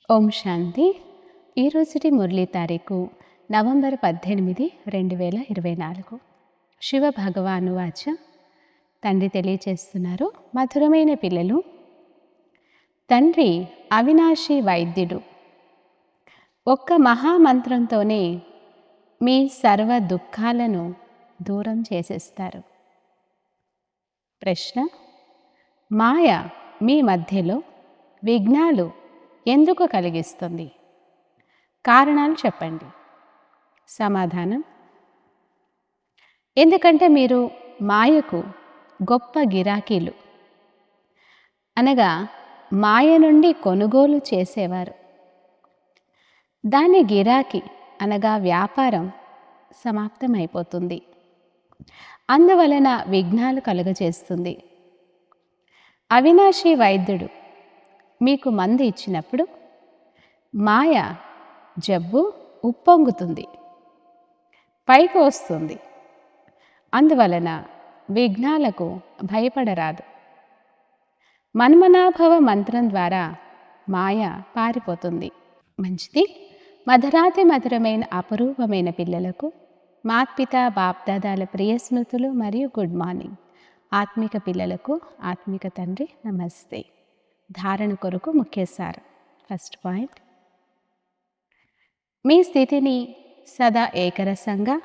ఓం శాంతి. ఈరోజుటి మురళీ తారీఖు నవంబర్ 18, 2024. శివ భగవాను వాచ. తండ్రి తెలియచేస్తున్నారు, మధురమైన పిల్లలు, తండ్రి అవినాశి వైద్యుడు. ఒక్క మహామంత్రంతోనే మీ సర్వ దుఃఖాలను దూరం చేసేస్తారు. ప్రశ్న: మాయ మీ మధ్యలో విఘ్నాలు ఎందుకు కలిగిస్తుంది? కారణాలు చెప్పండి. సమాధానం: ఎందుకంటే మీరు మాయకు గొప్ప గిరాకీలు, అనగా మాయ నుండి కొనుగోలు చేసేవారు. దాని గిరాకీ అనగా వ్యాపారం సమాప్తమైపోతుంది. అందువలన విఘ్నాలు కలుగజేస్తుంది. అవినాశి వైద్యుడు మీకు మందు ఇచ్చినప్పుడు మాయ జబ్బు ఉప్పొంగుతుంది, పైకి వస్తుంది. అందువలన విఘ్నాలకు భయపడరాదు. మన్మనాభవ మంత్రం ద్వారా మాయ పారిపోతుంది. మంచిది. మధురాతి మధురమైన అపరూపమైన పిల్లలకు మాత్పిత బాప్దాదాల ప్రియ స్మృతులు మరియు గుడ్ మార్నింగ్. ఆత్మిక పిల్లలకు ఆత్మిక తండ్రి నమస్తే. ధారణ కొరకు ముఖ్య సారం. ఫస్ట్ పాయింట్: మీ స్థితిని సదా ఏకరసంగా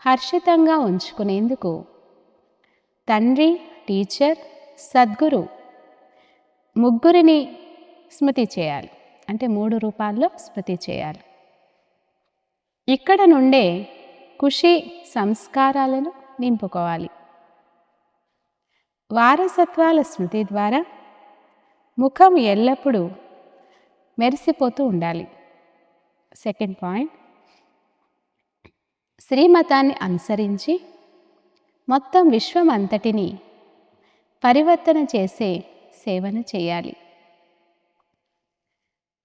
హర్షితంగా ఉంచుకునేందుకు తండ్రి, టీచర్, సద్గురు ముగ్గురిని స్మృతి చేయాలి. అంటే 3 రూపాల్లో స్మృతి చేయాలి. ఇక్కడ నుండే ఖుషి సంస్కారాలను నింపుకోవాలి. వారసత్వాల స్మృతి ద్వారా ముఖం ఎల్లప్పుడూ మెరిసిపోతూ ఉండాలి. సెకండ్ పాయింట్: శ్రీమతాన్ని అనుసరించి మొత్తం విశ్వం అంతటిని పరివర్తన చేసే సేవను చేయాలి.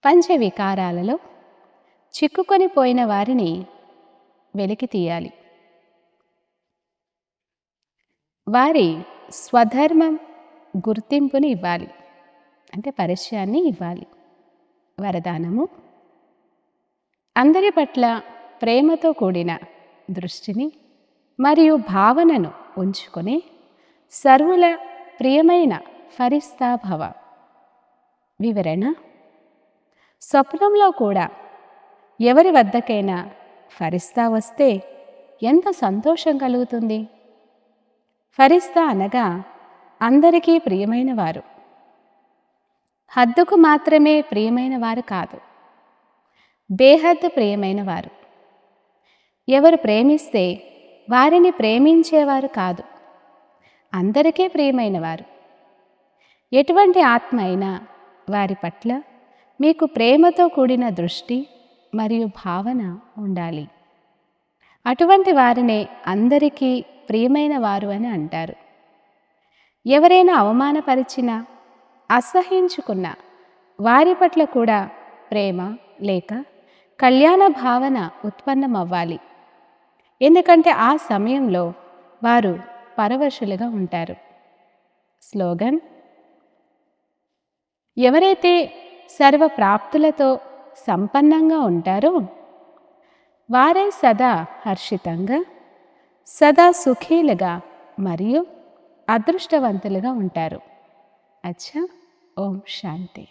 పంచవికారాలలో చిక్కుకొని పోయిన వారిని వెలికి తీయాలి. వారి స్వధర్మం గుర్తింపుని ఇవ్వాలి. అంటే పరిచయాన్ని ఇవ్వాలి. వరదానము: అందరి పట్ల ప్రేమతో కూడిన దృష్టిని మరియు భావనను ఉంచుకొని సర్వుల ప్రియమైన ఫరిస్తా భవ. వివరణ: స్వప్నంలో కూడా ఎవరి వద్దకైనా ఫరిస్తా వస్తే ఎంత సంతోషం కలుగుతుంది. ఫరిస్తా అనగా అందరికీ ప్రియమైన వారు. హద్దుకు మాత్రమే ప్రియమైన వారు కాదు, బేహద్దు ప్రియమైన వారు. ఎవరు ప్రేమిస్తే వారిని ప్రేమించేవారు కాదు, అందరికీ ప్రియమైన వారు. ఎటువంటి ఆత్మ అయినా వారి పట్ల మీకు ప్రేమతో కూడిన దృష్టి మరియు భావన ఉండాలి. అటువంటి వారినే అందరికీ ప్రియమైన వారు అని అంటారు. ఎవరైనా అవమానపరిచినా, అసహించుకున్న వారి పట్ల కూడా ప్రేమ లేక కళ్యాణ భావన ఉత్పన్నమవ్వాలి. ఎందుకంటే ఆ సమయంలో వారు పరవశులుగా ఉంటారు. స్లోగన్: ఎవరైతే సర్వప్రాప్తులతో సంపన్నంగా ఉంటారో వారే సదా హర్షితంగా, సదా సుఖీలుగా మరియు అదృష్టవంతులుగా ఉంటారు. అచ్చా. ఓం శాంతి.